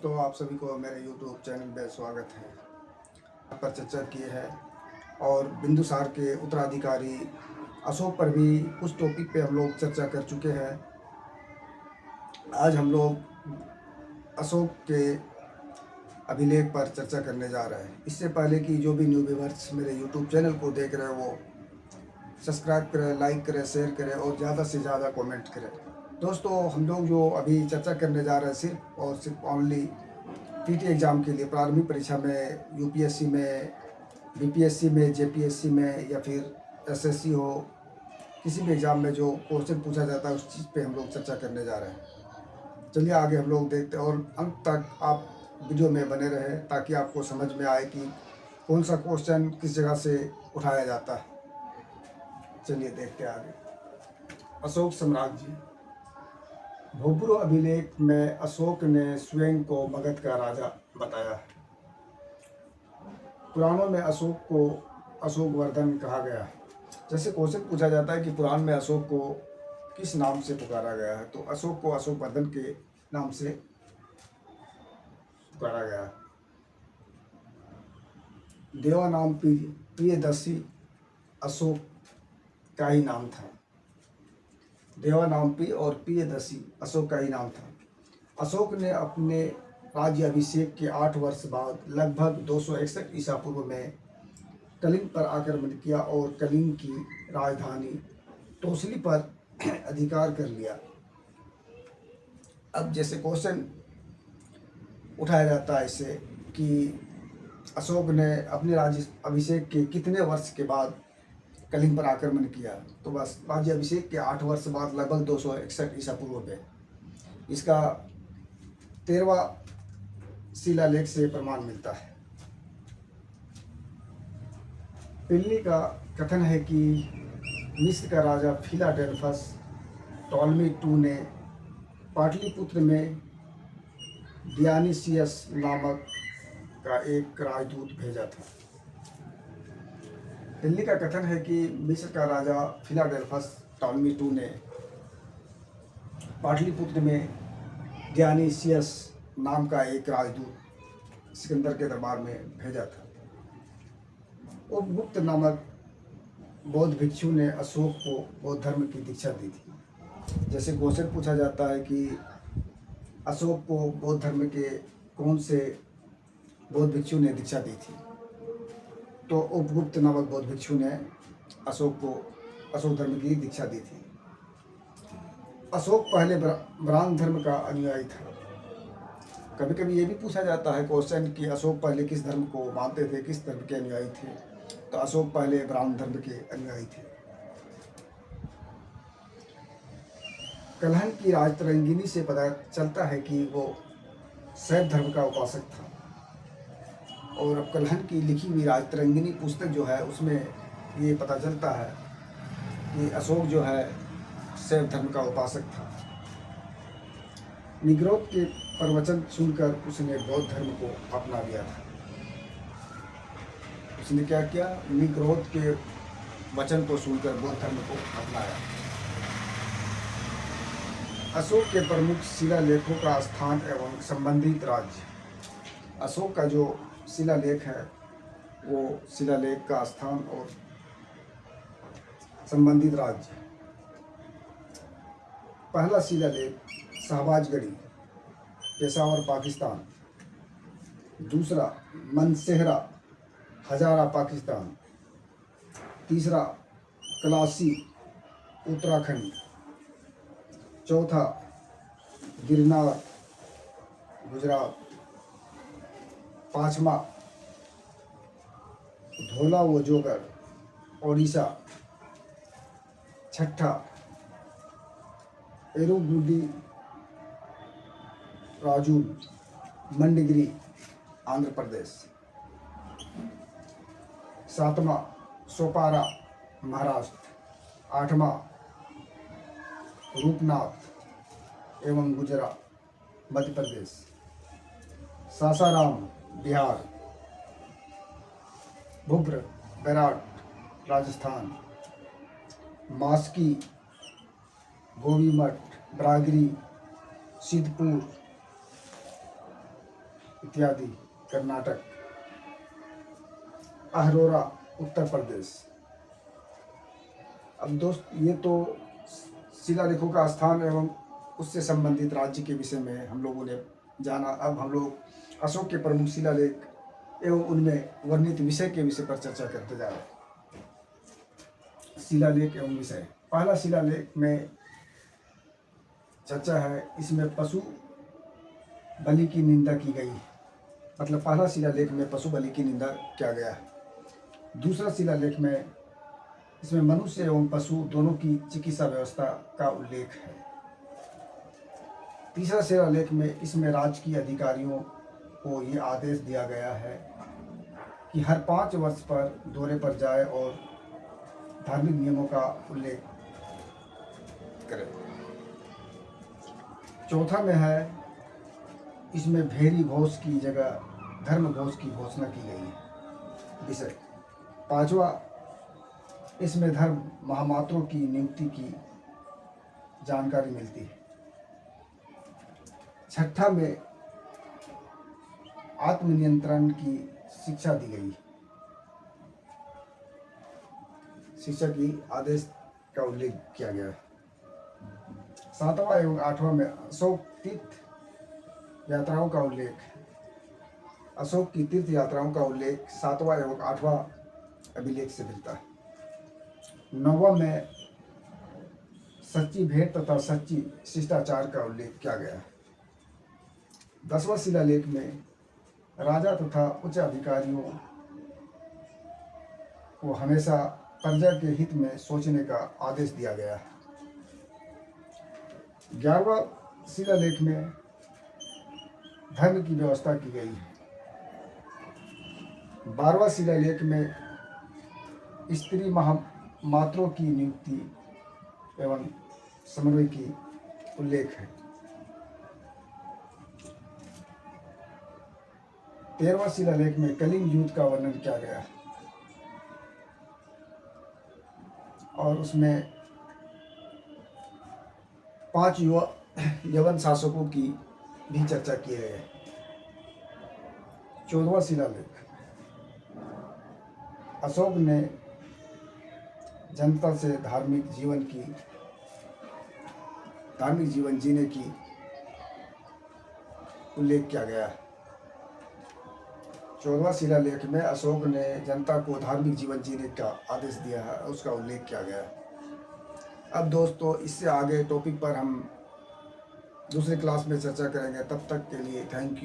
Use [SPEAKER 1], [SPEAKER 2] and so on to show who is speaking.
[SPEAKER 1] दोस्तों, आप सभी को मेरे YouTube चैनल में स्वागत है। यहाँ पर चर्चा की है और बिंदुसार के उत्तराधिकारी अशोक पर भी उस टॉपिक पे हम लोग चर्चा कर चुके हैं। आज हम लोग अशोक के अभिलेख पर चर्चा करने जा रहे हैं। इससे पहले कि जो भी न्यू व्यूअर्स मेरे YouTube चैनल को देख रहे हैं वो सब्सक्राइब करें, लाइक करें, शेयर करें और ज़्यादा से ज़्यादा कमेंट करें। दोस्तों, हम लोग जो अभी चर्चा करने जा रहे हैं सिर्फ और सिर्फ ओनली टीटी एग्ज़ाम के लिए, प्रारंभिक परीक्षा में, यूपीएससी में, बीपीएससी में, जेपीएससी में या फिर एसएससी हो, किसी भी एग्ज़ाम में जो क्वेश्चन पूछा जाता है उस चीज़ पे हम लोग चर्चा करने जा रहे हैं। चलिए आगे हम लोग देखते हैं और अंत तक आप वीडियो में बने रहें ताकि आपको समझ में आए कि कौन सा क्वेश्चन किस जगह से उठाया जाता है। चलिए देखते हैं आगे। अशोक साम्राज्य। भूपुर अभिलेख में अशोक ने स्वयं को मगध का राजा बताया है। पुराणों में अशोक को अशोकवर्धन कहा गया है। जैसे क्वेश्चन पूछा जाता है कि पुराण में अशोक को किस नाम से पुकारा गया है, तो अशोक को अशोकवर्धन के नाम से पुकारा गया है। देवा नाम प्रियदर्शी अशोक का ही नाम था। देवानाम्पी और प्रियदर्शी अशोक का ही नाम था। अशोक ने अपने राज्य अभिषेक के 8 वर्ष बाद लगभग 261 ईसा पूर्व में कलिंग पर आक्रमण किया और कलिंग की राजधानी तोसली पर अधिकार कर लिया। अब जैसे क्वेश्चन उठाया जाता है इससे कि अशोक ने अपने राज्य अभिषेक के कितने वर्ष के बाद कलिंग पर आक्रमण किया, तो बस राज्य अभिषेक के 8 वर्ष बाद लगभग 261 ईसा पूर्व में। इसका 13वां शिलालेख से प्रमाण मिलता है। प्लिनी का कथन है कि मिस्र का राजा फिलाडेल्फस टॉलमी II ने पाटलिपुत्र में डियानिसियस नामक का एक राजदूत भेजा था। दिल्ली का कथन है कि मिस्र का राजा फिलाडेल्फस टॉलमी II ने पाटलिपुत्र में डियानिसियस नाम का एक राजदूत सिकंदर के दरबार में भेजा था। उपगुप्त नामक बौद्ध भिक्षु ने अशोक को बौद्ध धर्म की दीक्षा दी थी। जैसे क्वेश्चन पूछा जाता है कि अशोक को बौद्ध धर्म के कौन से बौद्ध भिक्षु ने दीक्षा दी थी, तो उपगुप्त नामक बौद्ध भिक्षु ने अशोक को अशोक धर्म की दीक्षा दी थी। अशोक पहले ब्राह्मण धर्म का अनुयायी था। कभी कभी ये भी पूछा जाता है क्वेश्चन कि अशोक पहले किस धर्म को मानते थे, किस धर्म के अनुयायी थे, तो अशोक पहले ब्राह्मण धर्म के अनुयायी थे। कलहन की राजतरंगिनी से पता चलता है कि वो शैव धर्म का उपासक था। और अब कलहन की लिखी हुई राजतरंगिनी पुस्तक जो है उसमें ये पता चलता है कि अशोक जो है शैव धर्म का उपासक था। निग्रोध के प्रवचन सुनकर उसने बौद्ध धर्म को अपना लिया था। उसने क्या किया? निग्रोध के वचन को सुनकर बौद्ध धर्म को अपनाया। अशोक के प्रमुख शिलालेखों का स्थान एवं संबंधित राज्य। अशोक का जो शिलालेख है वो शिलालेख का स्थान और संबंधित राज्य। पहला शिलालेख शहबाजगढ़ी, पेशावर, पाकिस्तान। दूसरा मनसेहरा, हजारा, पाकिस्तान। तीसरा कलासी, उत्तराखंड। चौथा गिरनार, गुजरात। पाँचवा धोला व जोगर, ओडिशा। छठा एरुगुडी राजूल, मंडगिरी, आंध्र प्रदेश। सातवां सोपारा, महाराष्ट्र। आठवां रूपनाथ एवं गुजरात, मध्य प्रदेश। सासाराम, बिहार। भुब्र, बैराट, राजस्थान। मास्की, गोवीमठ, ब्रागरी, सिद्धपुर, इत्यादि कर्नाटक, अहरोरा उत्तर प्रदेश। अब दोस्त ये तो शिलालेखों का स्थान एवं उससे संबंधित राज्य के विषय में हम लोगों ने जाना। अब हम लोग अशोक के प्रमुख शिलालेख एवं उनमें वर्णित विषय के विषय पर चर्चा करते जा रहे हैं। शिलालेख एवं विषय। पहला शिलालेख में चर्चा है, इसमें पशु बलि की निंदा की गई। मतलब पहला शिलालेख में पशु बलि की निंदा किया गया है। दूसरा शिलालेख में इसमें मनुष्य एवं पशु दोनों की चिकित्सा व्यवस्था का उल्लेख है। तीसरा शिलालेख में इसमें राजकीय अधिकारियों को ये आदेश दिया गया है कि हर 5 वर्ष पर दौरे पर जाए और धार्मिक नियमों का उल्लेख करें। चौथा में है, इसमें भेरी घोष की जगह धर्म घोष की घोषणा की गई है विषय। पांचवा, इसमें धर्म महामात्रों की नियुक्ति की जानकारी मिलती है। छठा में आत्मनियंत्रण की शिक्षा दी गई, शिक्षा की आदेश का उल्लेख किया गया है। सातवां एवं आठवां में अशोक तीर्थ यात्राओं का उल्लेख। अशोक की तीर्थ यात्राओं का उल्लेख 7वां एवं 8वां अभिलेख से मिलता है। 9वां में सच्ची भेंट तथा सच्ची शिष्टाचार का उल्लेख किया गया है। 10वां शिलालेख में राजा तथा उच्च अधिकारियों को हमेशा प्रजा के हित में सोचने का आदेश दिया गया है। 11वां शिलालेख में धर्म की व्यवस्था की गई है। 12वां शिलालेख में स्त्री महामात्रों की नियुक्ति एवं समन्वय की उल्लेख है। 13वां शिलालेख में कलिंग युद्ध का वर्णन किया गया है और उसमें 5 यवन शासकों की भी चर्चा की गई है। 14वां शिलालेख, अशोक ने जनता से धार्मिक जीवन जीने की उल्लेख किया गया है। 14वां शिलालेख में अशोक ने जनता को धार्मिक जीवन जीने का आदेश दिया है, उसका उल्लेख किया गया है। अब दोस्तों, इससे आगे टॉपिक पर हम दूसरे क्लास में चर्चा करेंगे। तब तक के लिए थैंक यू।